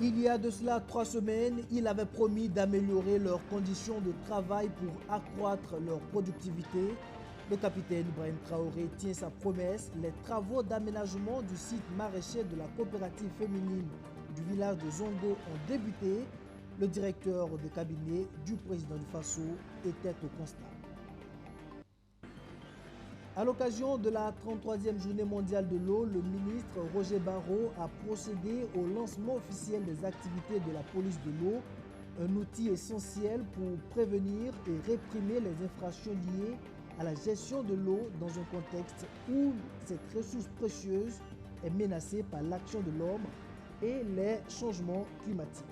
Il y a de cela 3 semaines, il avait promis d'améliorer leurs conditions de travail pour accroître leur productivité. Le capitaine Ibrahim Traoré tient sa promesse. Les travaux d'aménagement du site maraîcher de la coopérative féminine du village de Zongo ont débuté. Le directeur de cabinet du président du Faso était au constat. À l'occasion de la 33e journée mondiale de l'eau, le ministre Roger Barrot a procédé au lancement officiel des activités de la police de l'eau, un outil essentiel pour prévenir et réprimer les infractions liées à la gestion de l'eau dans un contexte où cette ressource précieuse est menacée par l'action de l'homme et les changements climatiques.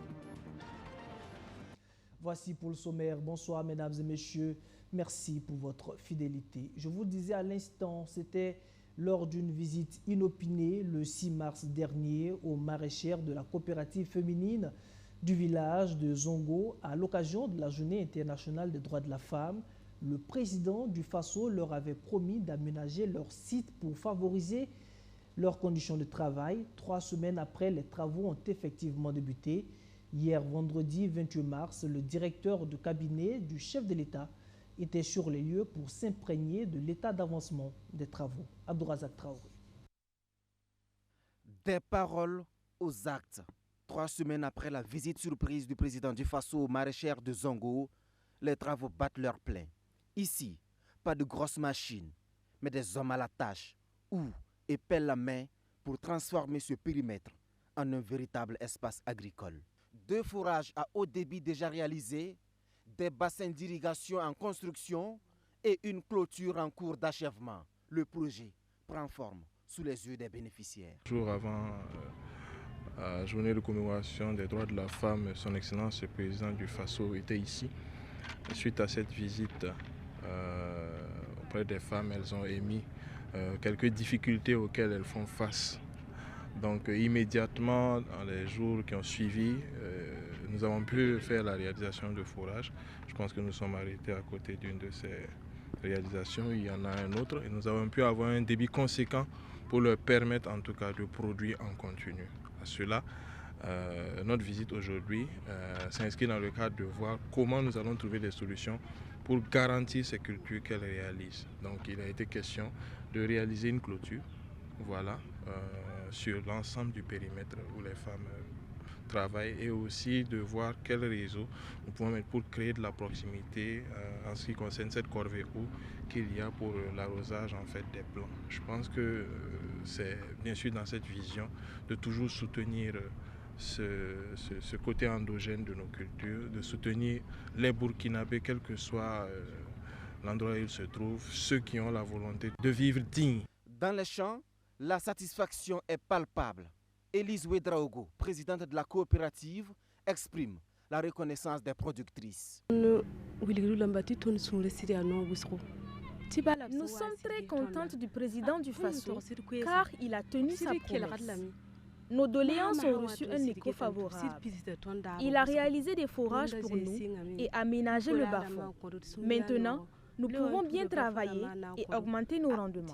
Voici pour le sommaire. Bonsoir mesdames et messieurs. Merci pour votre fidélité. Je vous disais à l'instant, c'était lors d'une visite inopinée le 6 mars dernier aux maraîchères de la coopérative féminine du village de Zongo à l'occasion de la Journée internationale des droits de la femme. Le président du Faso leur avait promis d'aménager leur site pour favoriser leurs conditions de travail. 3 semaines après, les travaux ont effectivement débuté. Hier, vendredi 28 mars, le directeur de cabinet du chef de l'État était sur les lieux pour s'imprégner de l'état d'avancement des travaux. Abdourazak Traoré. Des paroles aux actes. 3 semaines après la visite surprise du président du Faso aux maraîchères de Zongo, les travaux battent leur plein. Ici, pas de grosses machines, mais des hommes à la tâche, houent et pellent la main pour transformer ce périmètre en un véritable espace agricole. 2 forages à haut débit déjà réalisés, des bassins d'irrigation en construction et une clôture en cours d'achèvement. Le projet prend forme sous les yeux des bénéficiaires. Jour avant la journée de commémoration des droits de la femme, son Excellence le président du Faso était ici. Suite à cette visite auprès des femmes, elles ont émis quelques difficultés auxquelles elles font face. Donc immédiatement, dans les jours qui ont suivi, nous avons pu faire la réalisation de forages. Je pense que nous sommes arrêtés à côté d'une de ces réalisations. Il y en a un autre et nous avons pu avoir un débit conséquent pour leur permettre en tout cas de produire en continu. À cela, notre visite aujourd'hui s'inscrit dans le cadre de voir comment nous allons trouver des solutions pour garantir ces cultures qu'elles réalisent. Donc il a été question de réaliser une clôture, voilà, sur l'ensemble du périmètre où les femmes travaillent et aussi de voir quel réseau nous pouvons mettre pour créer de la proximité en ce qui concerne cette corvée eau qu'il y a pour l'arrosage en fait des plants. Je pense que c'est bien sûr dans cette vision de toujours soutenir ce côté endogène de nos cultures, de soutenir les Burkinabés, quel que soit l'endroit où ils se trouvent, ceux qui ont la volonté de vivre digne. Dans les champs, la satisfaction est palpable. Élise Ouedraogo, présidente de la coopérative, exprime la reconnaissance des productrices. Nous sommes très contentes du président du Faso car il a tenu sa promesse. Nos doléances ont reçu un écho favorable. Il a réalisé des forages pour nous et aménagé le bas-fond. Maintenant, nous pouvons bien travailler et augmenter nos rendements.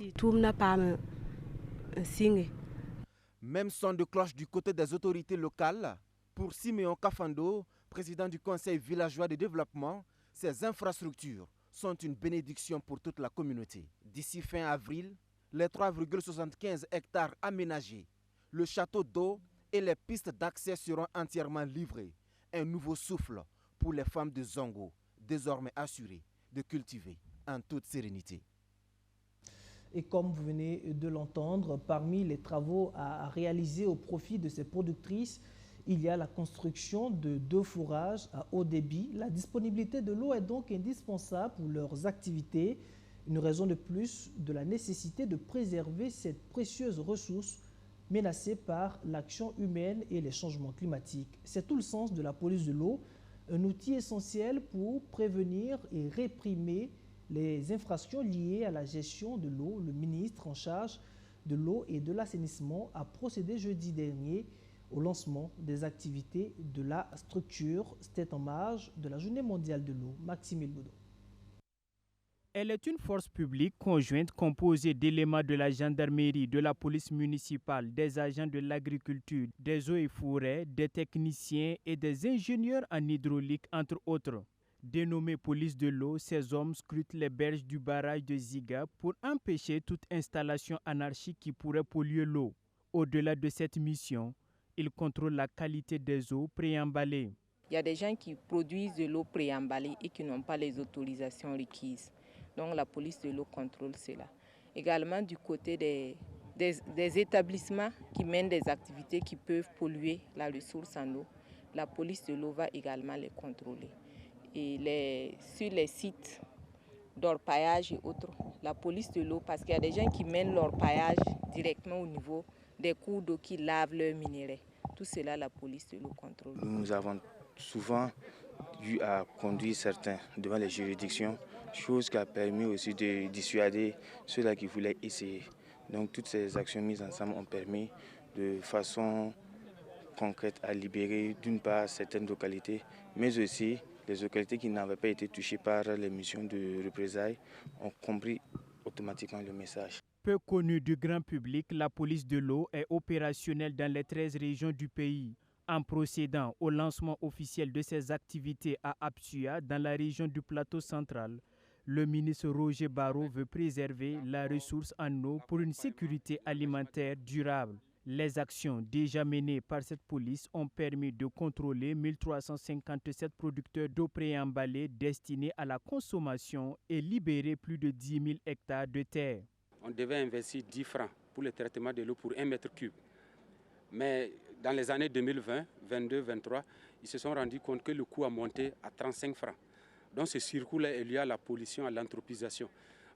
Même son de cloche du côté des autorités locales. Pour Siméon Kafando, président du conseil villageois de développement, ces infrastructures sont une bénédiction pour toute la communauté. D'ici fin avril, les 3,75 hectares aménagés, le château d'eau et les pistes d'accès seront entièrement livrés. Un nouveau souffle pour les femmes de Zongo, désormais assurées de cultiver en toute sérénité. Et comme vous venez de l'entendre, parmi les travaux à réaliser au profit de ces productrices, il y a la construction de 2 forages à haut débit. La disponibilité de l'eau est donc indispensable pour leurs activités. Une raison de plus de la nécessité de préserver cette précieuse ressource menacée par l'action humaine et les changements climatiques. C'est tout le sens de la police de l'eau, un outil essentiel pour prévenir et réprimer les infractions liées à la gestion de l'eau. Le ministre en charge de l'eau et de l'assainissement a procédé jeudi dernier au lancement des activités de la structure. C'était en marge de la Journée mondiale de l'eau. Maxime Ilgoudou. Elle est une force publique conjointe composée d'éléments de la gendarmerie, de la police municipale, des agents de l'agriculture, des eaux et forêts, des techniciens et des ingénieurs en hydraulique, entre autres. Dénommée police de l'eau, ces hommes scrutent les berges du barrage de Ziga pour empêcher toute installation anarchique qui pourrait polluer l'eau. Au-delà de cette mission, ils contrôlent la qualité des eaux préemballées. Il y a des gens qui produisent de l'eau préemballée et qui n'ont pas les autorisations requises. Donc la police de l'eau contrôle cela. Également du côté des établissements qui mènent des activités qui peuvent polluer la ressource en eau, la police de l'eau va également les contrôler. Et sur les sites d'orpaillage et autres, la police de l'eau, parce qu'il y a des gens qui mènent l'orpaillage directement au niveau des cours d'eau qui lavent leurs minerais. Tout cela, la police de l'eau contrôle. Nous avons souvent eu à conduire certains devant les juridictions, chose qui a permis aussi de dissuader ceux-là qui voulaient essayer. Donc toutes ces actions mises ensemble ont permis de façon concrète à libérer d'une part certaines localités, mais aussi les localités qui n'avaient pas été touchées par les missions de représailles ont compris automatiquement le message. Peu connue du grand public, la police de l'eau est opérationnelle dans les 13 régions du pays. En procédant au lancement officiel de ses activités à Apsuya, dans la région du plateau central, le ministre Roger Barreau veut préserver la ressource en eau pour une sécurité alimentaire durable. Les actions déjà menées par cette police ont permis de contrôler 1357 producteurs d'eau préemballée destinés à la consommation et libérer plus de 10 000 hectares de terre. On devait investir 10 francs pour le traitement de l'eau pour 1 mètre cube. Mais dans les années 2020, 22, 23, ils se sont rendus compte que le coût a monté à 35 francs. Donc ce circuit est lié à la pollution, à l'anthropisation.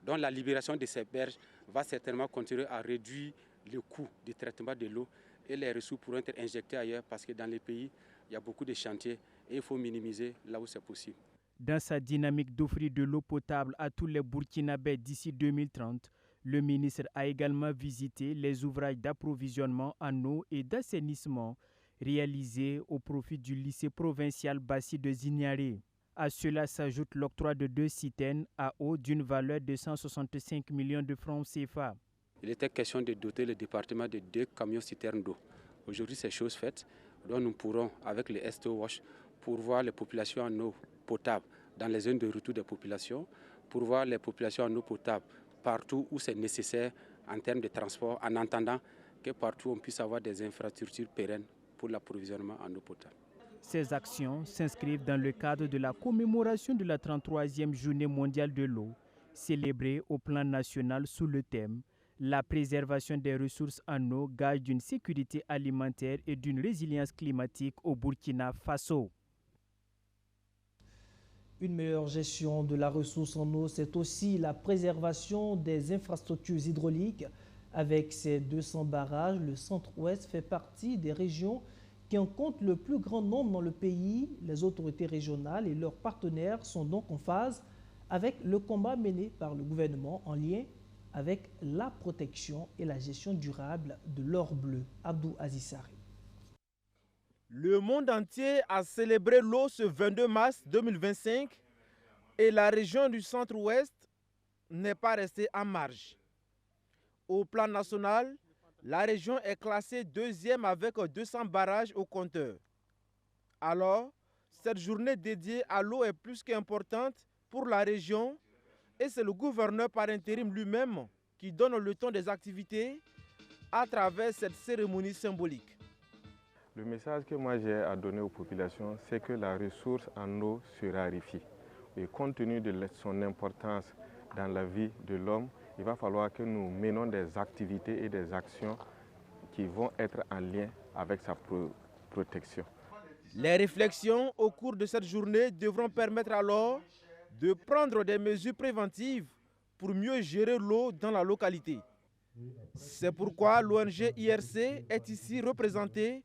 Donc la libération de ces berges va certainement continuer à réduire le coût du traitement de l'eau et les ressources pourront être injectées ailleurs parce que dans les pays, il y a beaucoup de chantiers et il faut minimiser là où c'est possible. Dans sa dynamique d'offrir de l'eau potable à tous les Burkinabés d'ici 2030, le ministre a également visité les ouvrages d'approvisionnement en eau et d'assainissement réalisés au profit du lycée provincial Bassi de Zignaré. À cela s'ajoute l'octroi de 2 citernes à eau d'une valeur de 165 millions de francs CFA. Il était question de doter le département de 2 camions citernes d'eau. Aujourd'hui, c'est chose faite. Donc nous pourrons, avec le STO Wash, pourvoir les populations en eau potable dans les zones de retour des populations, pourvoir les populations en eau potable partout où c'est nécessaire en termes de transport, en attendant que partout on puisse avoir des infrastructures pérennes pour l'approvisionnement en eau potable. Ces actions s'inscrivent dans le cadre de la commémoration de la 33e Journée mondiale de l'eau, célébrée au plan national sous le thème « La préservation des ressources en eau, gage d'une sécurité alimentaire et d'une résilience climatique au Burkina Faso ». Une meilleure gestion de la ressource en eau, c'est aussi la préservation des infrastructures hydrauliques. Avec ses 200 barrages, le Centre-Ouest fait partie des régions qui en comptent le plus grand nombre dans le pays. Les autorités régionales et leurs partenaires sont donc en phase avec le combat mené par le gouvernement en lien avec la protection et la gestion durable de l'or bleu. Abdou Azissari. Le monde entier a célébré l'eau ce 22 mars 2025 et la région du Centre-Ouest n'est pas restée en marge. Au plan national, la région est classée 2e avec 200 barrages au compteur. Alors, cette journée dédiée à l'eau est plus qu'importante pour la région et c'est le gouverneur par intérim lui-même qui donne le ton des activités à travers cette cérémonie symbolique. Le message que moi j'ai à donner aux populations, c'est que la ressource en eau se raréfie. Et compte tenu de son importance dans la vie de l'homme, il va falloir que nous menons des activités et des actions qui vont être en lien avec sa protection. Les réflexions au cours de cette journée devront permettre alors de prendre des mesures préventives pour mieux gérer l'eau dans la localité. C'est pourquoi l'ONG IRC est ici représentée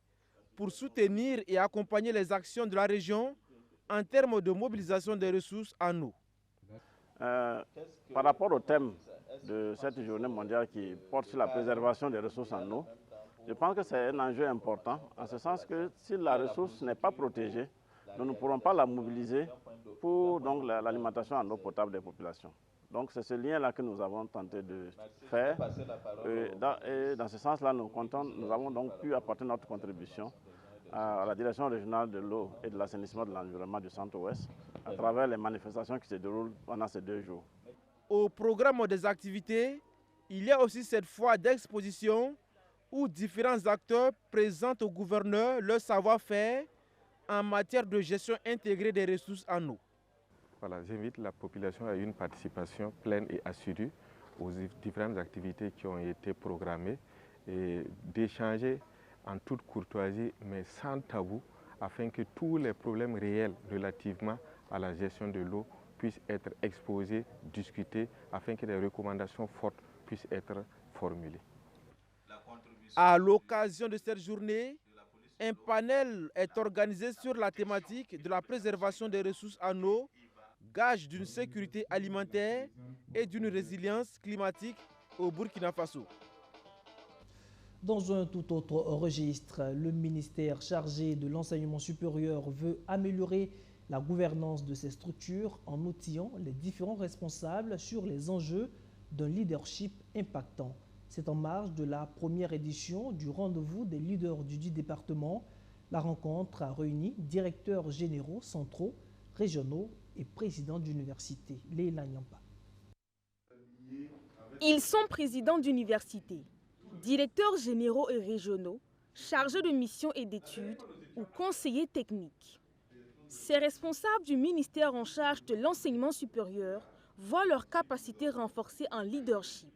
pour soutenir et accompagner les actions de la région en termes de mobilisation des ressources en eau. Par rapport au thème de cette journée mondiale qui porte sur la préservation des ressources en eau, je pense que c'est un enjeu important, en ce sens que si la ressource n'est pas protégée, nous ne pourrons pas la mobiliser pour l'alimentation en eau potable des populations. Donc c'est ce lien-là que nous avons tenté de faire. Et dans ce sens-là, nous avons donc pu apporter notre contribution à la direction régionale de l'eau et de l'assainissement de l'environnement du Centre-Ouest à travers les manifestations qui se déroulent pendant ces 2 jours. Au programme des activités, il y a aussi cette foire d'exposition où différents acteurs présentent au gouverneur leur savoir-faire en matière de gestion intégrée des ressources en eau. Voilà, j'invite la population à une participation pleine et assurée aux différentes activités qui ont été programmées et d'échanger en toute courtoisie mais sans tabou afin que tous les problèmes réels relativement à la gestion de l'eau puissent être exposés, discutés afin que des recommandations fortes puissent être formulées. À l'occasion de cette journée, un panel est organisé sur la thématique de la préservation des ressources en eau, gage d'une sécurité alimentaire et d'une résilience climatique au Burkina Faso. Dans un tout autre registre, le ministère chargé de l'enseignement supérieur veut améliorer la gouvernance de ces structures en outillant les différents responsables sur les enjeux d'un leadership impactant. C'est en marge de la première édition du rendez-vous des leaders du 10 département. La rencontre a réuni directeurs généraux, centraux, régionaux et présidents d'université. Leila Nyampa. Ils sont présidents d'université, directeurs généraux et régionaux, chargés de missions et d'études ou conseillers techniques. Ces responsables du ministère en charge de l'enseignement supérieur voient leur capacité renforcée en leadership.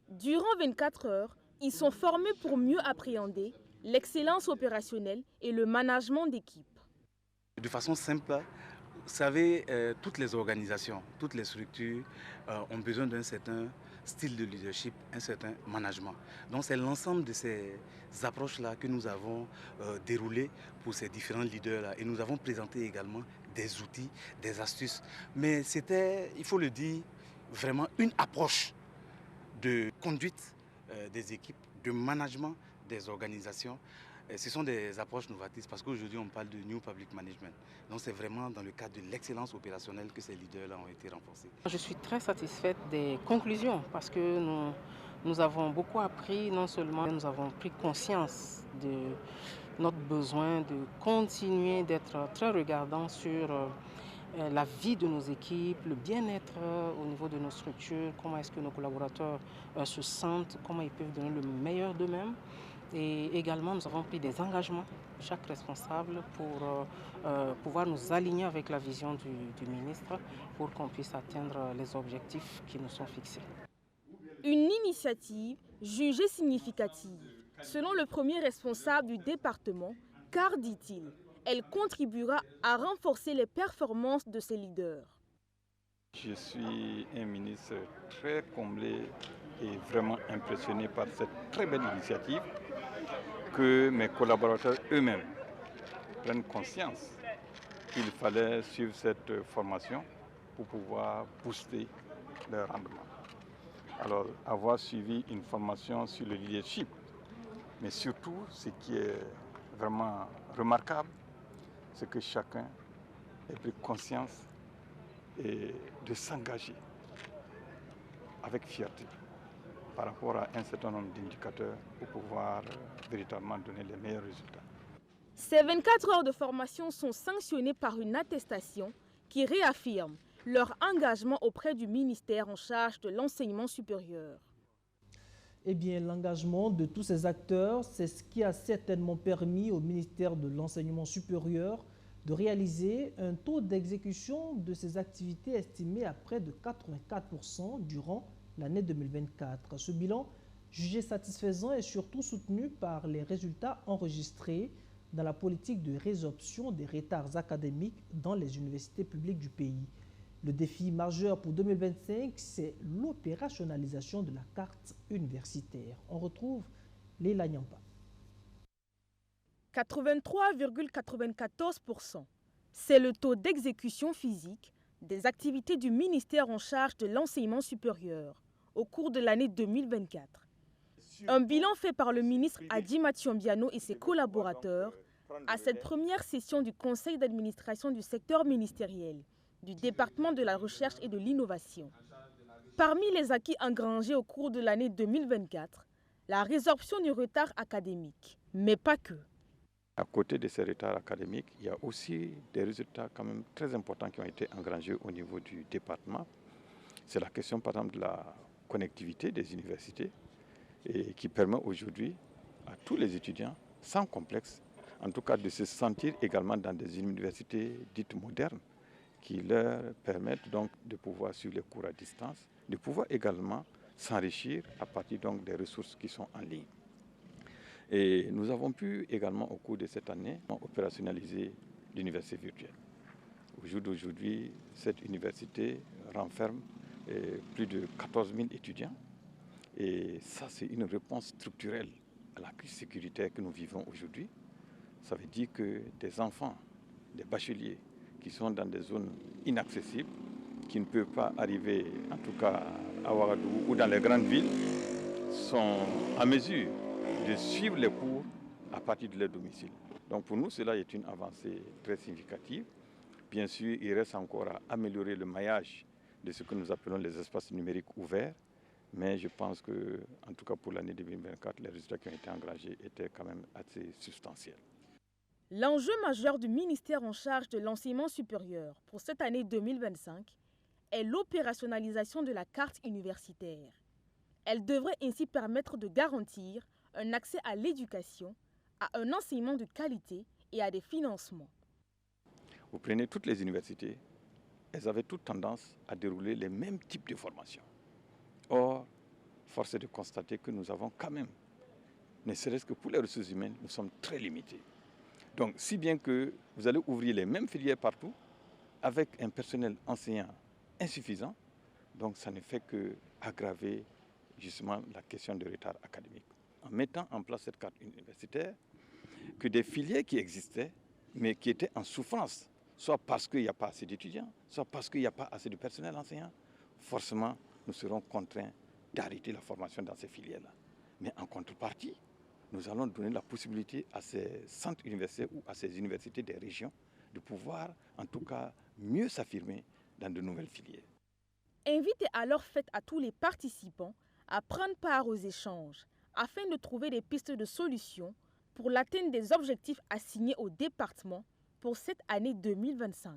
Durant 24 heures, ils sont formés pour mieux appréhender l'excellence opérationnelle et le management d'équipe. De façon simple, vous savez, toutes les organisations, toutes les structures ont besoin d'un certain style de leadership, un certain management. Donc c'est l'ensemble de ces approches-là que nous avons déroulées pour ces différents leaders-là. Et nous avons présenté également des outils, des astuces. Mais c'était, il faut le dire, vraiment une approche de conduite des équipes, de management des organisations. Ce sont des approches novatrices parce qu'aujourd'hui on parle de New Public Management. Donc c'est vraiment dans le cadre de l'excellence opérationnelle que ces leaders-là ont été renforcés. Je suis très satisfaite des conclusions parce que nous avons beaucoup appris, non seulement nous avons pris conscience de notre besoin de continuer d'être très regardants sur la vie de nos équipes, le bien-être au niveau de nos structures, comment est-ce que nos collaborateurs se sentent, comment ils peuvent donner le meilleur d'eux-mêmes. Et également, nous avons pris des engagements, chaque responsable, pour pouvoir nous aligner avec la vision du ministre pour qu'on puisse atteindre les objectifs qui nous sont fixés. Une initiative jugée significative, selon le premier responsable du département, car, dit-il, elle contribuera à renforcer les performances de ses leaders. Je suis un ministre très comblé et vraiment impressionné par cette très belle initiative, que mes collaborateurs eux-mêmes prennent conscience qu'il fallait suivre cette formation pour pouvoir booster leur rendement. Alors, avoir suivi une formation sur le leadership, mais surtout, ce qui est vraiment remarquable, c'est que chacun ait pris conscience et de s'engager avec fierté par rapport à un certain nombre d'indicateurs pour pouvoir véritablement donner les meilleurs résultats. Ces 24 heures de formation sont sanctionnées par une attestation qui réaffirme leur engagement auprès du ministère en charge de l'enseignement supérieur. Eh bien, l'engagement de tous ces acteurs, c'est ce qui a certainement permis au ministère de l'enseignement supérieur de réaliser un taux d'exécution de ces activités estimé à près de 84% durant l'année 2024. Ce bilan, jugé satisfaisant, est surtout soutenu par les résultats enregistrés dans la politique de résorption des retards académiques dans les universités publiques du pays. Le défi majeur pour 2025, c'est l'opérationnalisation de la carte universitaire. On retrouve Leila Nyampa. 83,94%. C'est le taux d'exécution physique des activités du ministère en charge de l'enseignement supérieur au cours de l'année 2024. Un bilan fait par le ministre Adi Mathiombiano et ses collaborateurs À cette première session du conseil d'administration du secteur ministériel, du département de la recherche et de l'innovation. Parmi les acquis engrangés au cours de l'année 2024, la résorption du retard académique, mais pas que. À côté de ces retards académiques, il y a aussi des résultats quand même très importants qui ont été engrangés au niveau du département. C'est la question par exemple de la connectivité des universités et qui permet aujourd'hui à tous les étudiants, sans complexe, en tout cas de se sentir également dans des universités dites modernes qui leur permettent donc de pouvoir suivre les cours à distance, de pouvoir également s'enrichir à partir donc des ressources qui sont en ligne. Et nous avons pu également au cours de cette année opérationnaliser l'université virtuelle. Au jour d'aujourd'hui, cette université renferme plus de 14 000 étudiants. Et ça, c'est une réponse structurelle à la crise sécuritaire que nous vivons aujourd'hui. Ça veut dire que des enfants, des bacheliers qui sont dans des zones inaccessibles, qui ne peuvent pas arriver, en tout cas à Ouagadougou ou dans les grandes villes, sont en mesure de suivre les cours à partir de leur domicile. Donc pour nous, cela est une avancée très significative. Bien sûr, il reste encore à améliorer le maillage de ce que nous appelons les espaces numériques ouverts. Mais je pense que, en tout cas pour l'année 2024, les résultats qui ont été engrangés étaient quand même assez substantiels. L'enjeu majeur du ministère en charge de l'enseignement supérieur pour cette année 2025 est l'opérationnalisation de la carte universitaire. Elle devrait ainsi permettre de garantir un accès à l'éducation, à un enseignement de qualité et à des financements. Vous prenez toutes les universités, elles avaient toutes tendance à dérouler les mêmes types de formations. Or, force est de constater que nous avons quand même, ne serait-ce que pour les ressources humaines, nous sommes très limités. Donc, si bien que vous allez ouvrir les mêmes filières partout, avec un personnel enseignant insuffisant, donc ça ne fait qu'aggraver justement la question de retard académique. En mettant en place cette carte universitaire, que des filières qui existaient, mais qui étaient en souffrance, soit parce qu'il n'y a pas assez d'étudiants, soit parce qu'il n'y a pas assez de personnel enseignant, forcément, nous serons contraints d'arrêter la formation dans ces filières-là. Mais en contrepartie, nous allons donner la possibilité à ces centres universitaires ou à ces universités des régions de pouvoir, en tout cas, mieux s'affirmer dans de nouvelles filières. Invite est alors faite à tous les participants à prendre part aux échanges afin de trouver des pistes de solutions pour l'atteinte des objectifs assignés au département pour cette année 2025.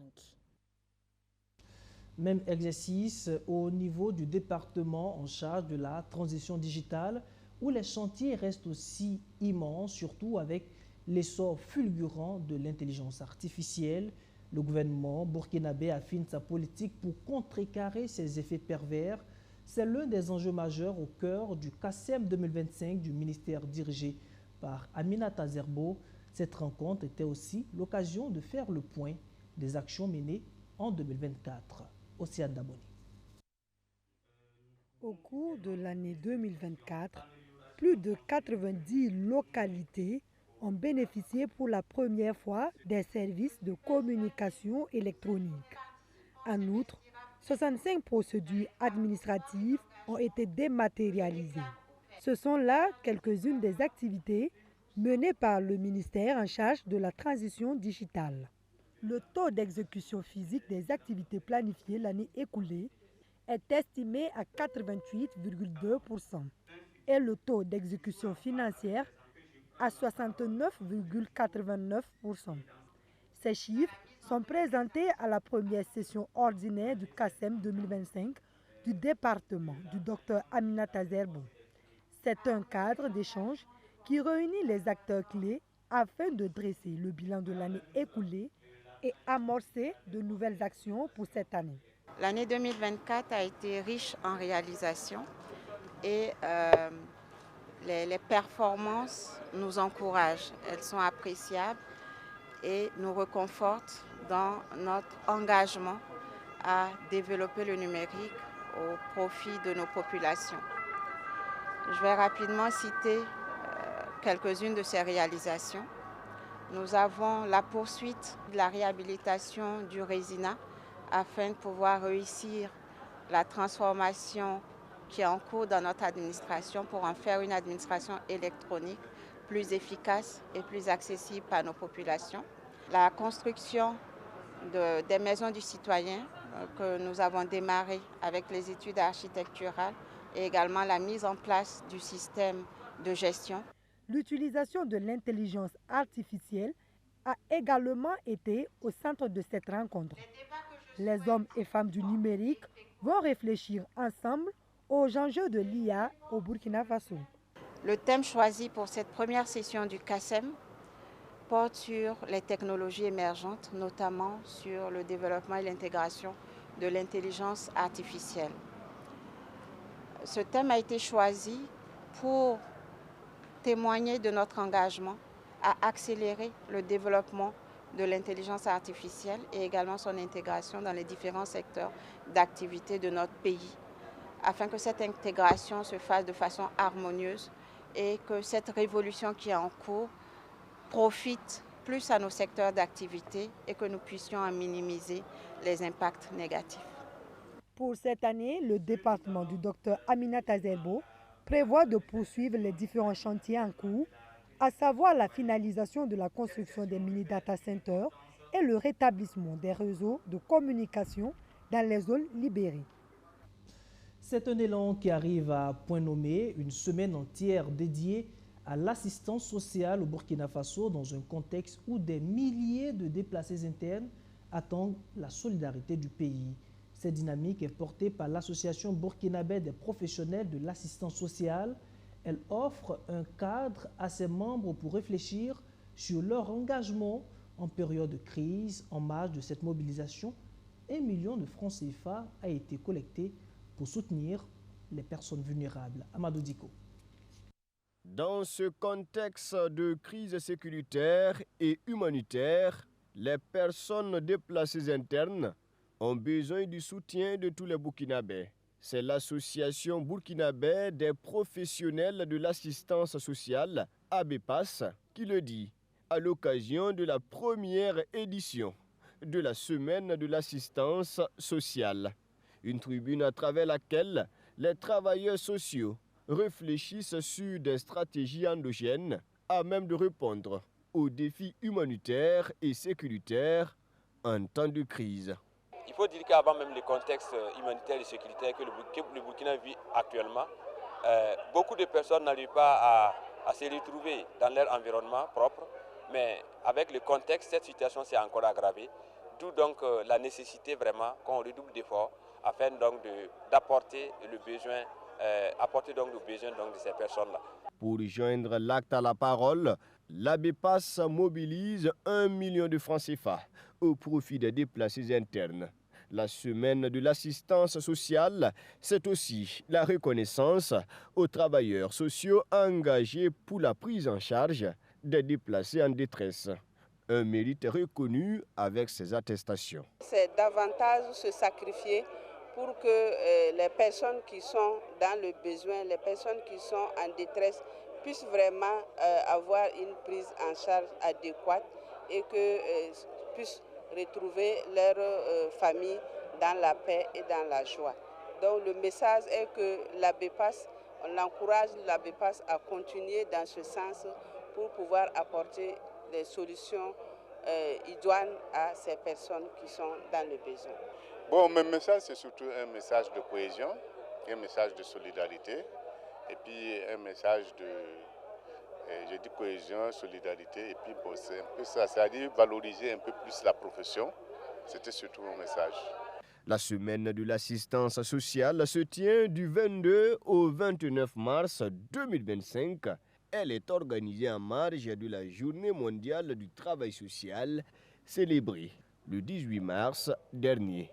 Même exercice au niveau du département en charge de la transition digitale, où les chantiers restent aussi immenses, surtout avec l'essor fulgurant de l'intelligence artificielle. Le gouvernement burkinabé affine sa politique pour contrecarrer ses effets pervers. C'est l'un des enjeux majeurs au cœur du CACEM 2025 du ministère dirigé par Aminata Zerbo. Cette rencontre était aussi l'occasion de faire le point des actions menées en 2024. Océane Daboni. Au cours de l'année 2024, plus de 90 localités ont bénéficié pour la première fois des services de communication électronique. En outre, 65 procédures administratives ont été dématérialisées. Ce sont là quelques-unes des activités menées par le ministère en charge de la transition digitale. Le taux d'exécution physique des activités planifiées l'année écoulée est estimé à 88,2% et le taux d'exécution financière à 69,89%. Ces chiffres sont présentés à la première session ordinaire du CACEM 2025 du département du Dr Aminata Zerbo. C'est un cadre d'échange qui réunit les acteurs clés afin de dresser le bilan de l'année écoulée et amorcer de nouvelles actions pour cette année. L'année 2024 a été riche en réalisations et les performances nous encouragent. Elles sont appréciables et nous reconfortent dans notre engagement à développer le numérique au profit de nos populations. Je vais rapidement citer quelques-unes de ces réalisations. Nous avons la poursuite de la réhabilitation du Résina afin de pouvoir réussir la transformation qui est en cours dans notre administration pour en faire une administration électronique plus efficace et plus accessible à nos populations. La construction des maisons du citoyen que nous avons démarré avec les études architecturales et également la mise en place du système de gestion. L'utilisation de l'intelligence artificielle a également été au centre de cette rencontre. Les hommes et femmes du numérique vont réfléchir ensemble aux enjeux de l'IA au Burkina Faso. Le thème choisi pour cette première session du CASEM porte sur les technologies émergentes, notamment sur le développement et l'intégration de l'intelligence artificielle. Ce thème a été choisi pour témoigner de notre engagement à accélérer le développement de l'intelligence artificielle et également son intégration dans les différents secteurs d'activité de notre pays, afin que cette intégration se fasse de façon harmonieuse et que cette révolution qui est en cours profite plus à nos secteurs d'activité et que nous puissions en minimiser les impacts négatifs. Pour cette année, le département du Dr Aminata Zerbo prévoit de poursuivre les différents chantiers en cours, à savoir la finalisation de la construction des mini-data centers et le rétablissement des réseaux de communication dans les zones libérées. C'est un élan qui arrive à point nommé, une semaine entière dédiée à l'assistance sociale au Burkina Faso dans un contexte où des milliers de déplacés internes attendent la solidarité du pays. Cette dynamique est portée par l'Association burkinabé des professionnels de l'assistance sociale. Elle offre un cadre à ses membres pour réfléchir sur leur engagement en période de crise. En marge de cette mobilisation, 1 million de francs CFA a été collecté pour soutenir les personnes vulnérables. Amadou Diko. Dans ce contexte de crise sécuritaire et humanitaire, les personnes déplacées internes ont besoin du soutien de tous les Burkinabés. C'est l'association burkinabé des professionnels de l'assistance sociale, ABEPAS, qui le dit à l'occasion de la première édition de la semaine de l'assistance sociale. Une tribune à travers laquelle les travailleurs sociaux réfléchissent sur des stratégies endogènes à même de répondre aux défis humanitaires et sécuritaires en temps de crise. Il faut dire qu'avant même le contexte humanitaire et sécuritaire que le Burkina vit actuellement, beaucoup de personnes n'arrivent pas à se retrouver dans leur environnement propre, mais avec le contexte, cette situation s'est encore aggravée, d'où donc la nécessité vraiment qu'on redouble d'efforts afin donc d'apporter le besoin, de ces personnes-là. Pour joindre l'acte à la parole, l'ABEPAS mobilise 1 million de francs CFA au profit des déplacés internes. La semaine de l'assistance sociale, c'est aussi la reconnaissance aux travailleurs sociaux engagés pour la prise en charge des déplacés en détresse. Un mérite reconnu avec ces attestations. C'est davantage se sacrifier pour que les personnes qui sont dans le besoin, les personnes qui sont en détresse puissent vraiment avoir une prise en charge adéquate et que puissent retrouver leur famille dans la paix et dans la joie. Donc le message est que l'ABEPAS, on encourage l'ABEPAS à continuer dans ce sens pour pouvoir apporter des solutions idoines à ces personnes qui sont dans le besoin. Bon, mon message, c'est surtout un message de cohésion, un message de solidarité, et puis un message de, je dis cohésion, solidarité, et puis bon, c'est un peu ça, c'est-à-dire valoriser un peu plus la profession. C'était surtout mon message. La semaine de l'assistance sociale se tient du 22 au 29 mars 2025. Elle est organisée en marge de la Journée mondiale du travail social, célébrée le 18 mars dernier.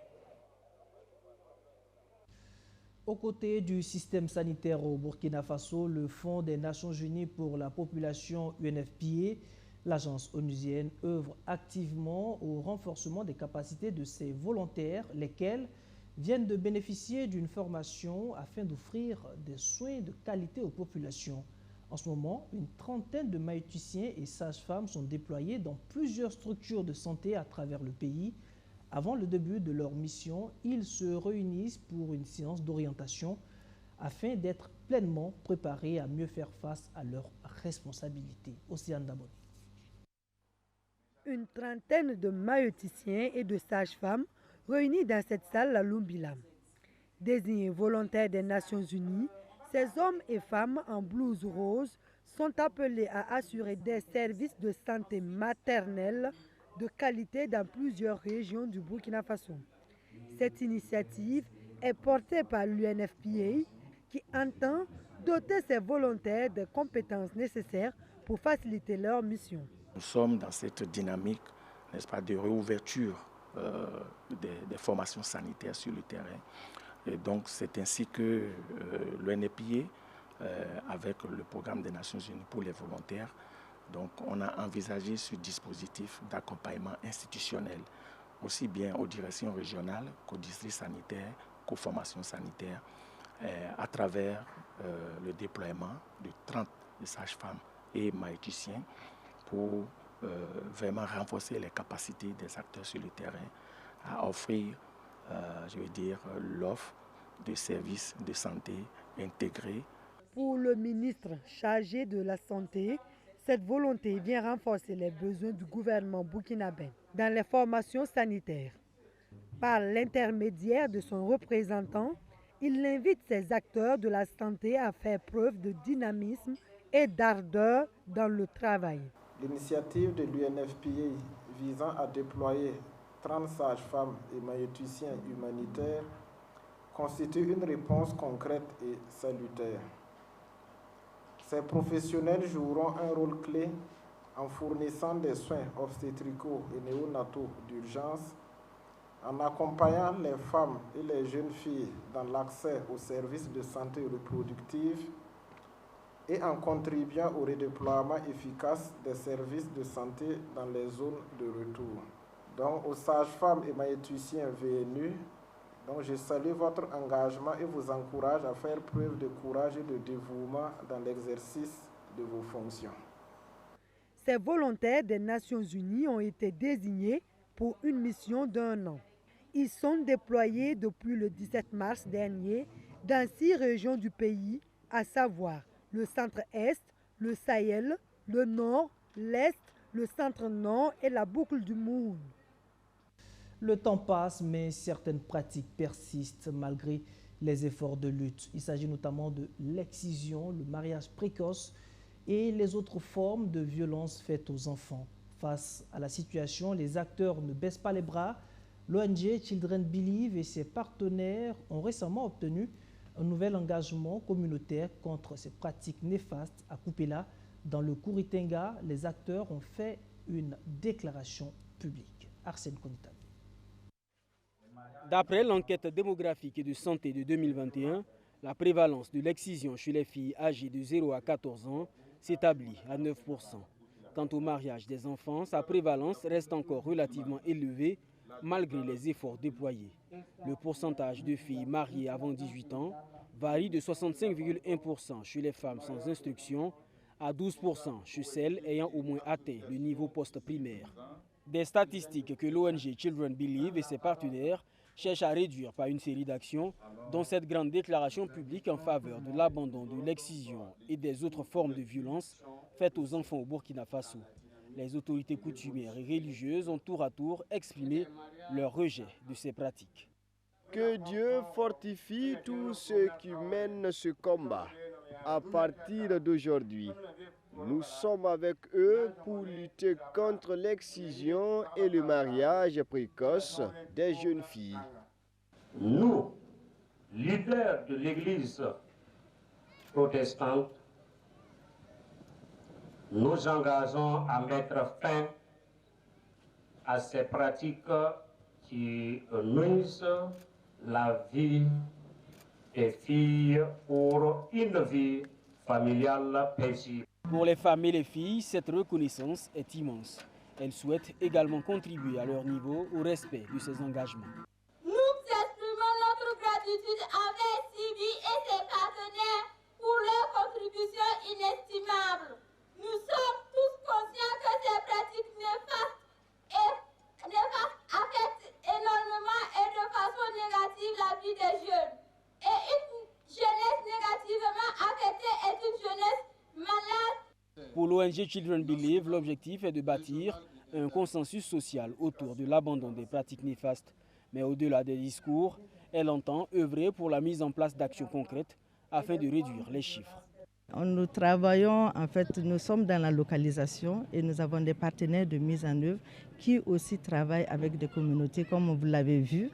Aux côtés du système sanitaire au Burkina Faso, le Fonds des Nations Unies pour la population UNFPA, l'agence onusienne, œuvre activement au renforcement des capacités de ses volontaires, lesquels viennent de bénéficier d'une formation afin d'offrir des soins de qualité aux populations. En ce moment, une trentaine de maïticiens et sages-femmes sont déployés dans plusieurs structures de santé à travers le pays. Avant le début de leur mission, ils se réunissent pour une séance d'orientation. afin d'être pleinement préparés à mieux faire face à leurs responsabilités. Océane Daboni. Une trentaine de maïoticiens et de sages-femmes réunis dans cette salle à Lumbila. Désignés volontaires des Nations Unies, ces hommes et femmes en blouse rose sont appelés à assurer des services de santé maternelle de qualité dans plusieurs régions du Burkina Faso. Cette initiative est portée par l'UNFPA qui entend doter ses volontaires des compétences nécessaires pour faciliter leur mission. Nous sommes dans cette dynamique, n'est-ce pas, de réouverture des formations sanitaires sur le terrain. Et donc c'est ainsi que l'UNFPA, avec le programme des Nations Unies pour les volontaires, donc on a envisagé ce dispositif d'accompagnement institutionnel, aussi bien aux directions régionales qu'aux districts sanitaires, qu'aux formations sanitaires, à travers le déploiement de 30 sages-femmes et maïoticiens pour vraiment renforcer les capacités des acteurs sur le terrain à offrir, je veux dire, l'offre de services de santé intégrés. Pour le ministre chargé de la Santé, cette volonté vient renforcer les besoins du gouvernement burkinabé dans les formations sanitaires. Par l'intermédiaire de son représentant, il invite ces acteurs de la santé à faire preuve de dynamisme et d'ardeur dans le travail. L'initiative de l'UNFPA visant à déployer 30 sages-femmes et maïoticiens humanitaires constitue une réponse concrète et salutaire. Ces professionnels joueront un rôle clé en fournissant des soins obstétricaux et néonataux d'urgence, en accompagnant les femmes et les jeunes filles dans l'accès aux services de santé reproductive et en contribuant au redéploiement efficace des services de santé dans les zones de retour. Donc, aux sages-femmes et maïoticiens VNU, donc je salue votre engagement et vous encourage à faire preuve de courage et de dévouement dans l'exercice de vos fonctions. Ces volontaires des Nations Unies ont été désignés pour une mission d'1 an. Ils sont déployés depuis le 17 mars dernier dans 6 régions du pays, à savoir le centre-est, le Sahel, le nord, l'est, le centre-nord et la boucle du Moun. Le temps passe, mais certaines pratiques persistent malgré les efforts de lutte. Il s'agit notamment de l'excision, le mariage précoce et les autres formes de violence faites aux enfants. Face à la situation, les acteurs ne baissent pas les bras. L'ONG Children Believe et ses partenaires ont récemment obtenu un nouvel engagement communautaire contre ces pratiques néfastes à Kupela. Dans le Kouritenga, les acteurs ont fait une déclaration publique. Arsène Konita. D'après l'enquête démographique et de santé de 2021, la prévalence de l'excision chez les filles âgées de 0 à 14 ans s'établit à 9%. Quant au mariage des enfants, sa prévalence reste encore relativement élevée malgré les efforts déployés. Le pourcentage de filles mariées avant 18 ans varie de 65,1% chez les femmes sans instruction à 12% chez celles ayant au moins atteint le niveau post-primaire. Des statistiques que l'ONG Children Believe et ses partenaires cherchent à réduire par une série d'actions, dont cette grande déclaration publique en faveur de l'abandon de l'excision et des autres formes de violence faites aux enfants au Burkina Faso. Les autorités coutumières et religieuses ont tour à tour exprimé leur rejet de ces pratiques. Que Dieu fortifie tous ceux qui mènent ce combat. À partir d'aujourd'hui, nous sommes avec eux pour lutter contre l'excision et le mariage précoce des jeunes filles. Nous, leaders de l'Église protestante, nous engageons à mettre fin à ces pratiques qui nuisent la vie des filles pour une vie familiale paisible. Pour les femmes et les filles, cette reconnaissance est immense. Elles souhaitent également contribuer à leur niveau au respect de ces engagements. Nous exprimons notre gratitude envers Sibi et ses partenaires pour leur contribution inestimable. Nous sommes tous conscients que ces pratiques néfastes affectent énormément et de façon négative la vie des jeunes. Et une jeunesse l'ONG Children Believe, l'objectif est de bâtir un consensus social autour de l'abandon des pratiques néfastes. Mais au-delà des discours, elle entend œuvrer pour la mise en place d'actions concrètes afin de réduire les chiffres. Nous travaillons, en fait, nous sommes dans la localisation et nous avons des partenaires de mise en œuvre qui aussi travaillent avec des communautés, comme vous l'avez vu.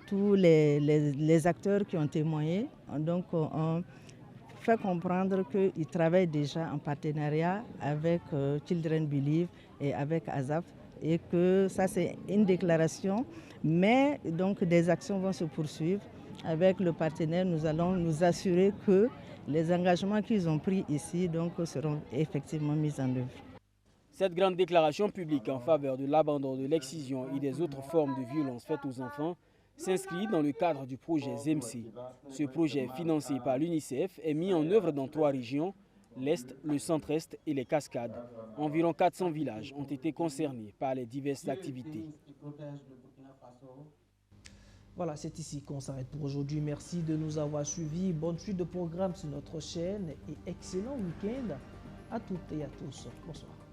Tous les acteurs qui ont témoigné, donc on fait comprendre qu'ils travaillent déjà en partenariat avec Children Believe et avec ASAF et que ça c'est une déclaration, mais donc des actions vont se poursuivre. Avec le partenaire, nous allons nous assurer que les engagements qu'ils ont pris ici donc, seront effectivement mis en œuvre. Cette grande déclaration publique en faveur de l'abandon de l'excision et des autres formes de violence faites aux enfants s'inscrit dans le cadre du projet ZEMC. Ce projet, financé par l'UNICEF, est mis en œuvre dans 3 régions, l'Est, le Centre-Est et les Cascades. Environ 400 villages ont été concernés par les diverses activités. Voilà, c'est ici qu'on s'arrête pour aujourd'hui. Merci de nous avoir suivis. Bonne suite de programmes sur notre chaîne et excellent week-end à toutes et à tous. Bonsoir.